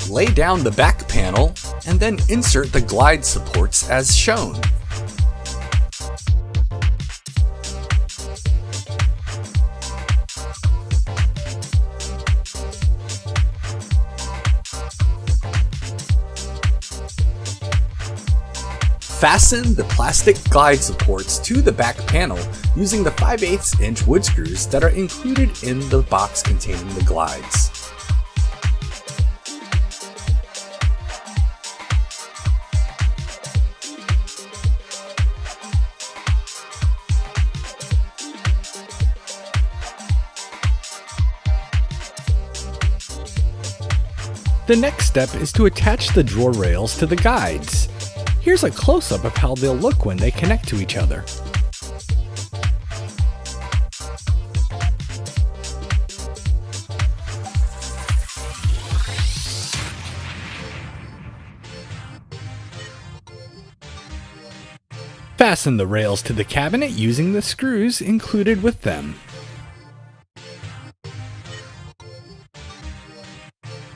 Lay down the back panel and then insert the glide supports as shown. Fasten the plastic glide supports to the back panel using the 5/8" wood screws that are included in the box containing the glides. The next step is to attach the drawer rails to the guides. Here's a close-up of how they'll look when they connect to each other. Fasten the rails to the cabinet using the screws included with them.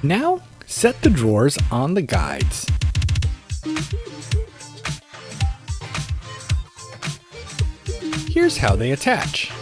Now, set the drawers on the guides. Here's how they attach.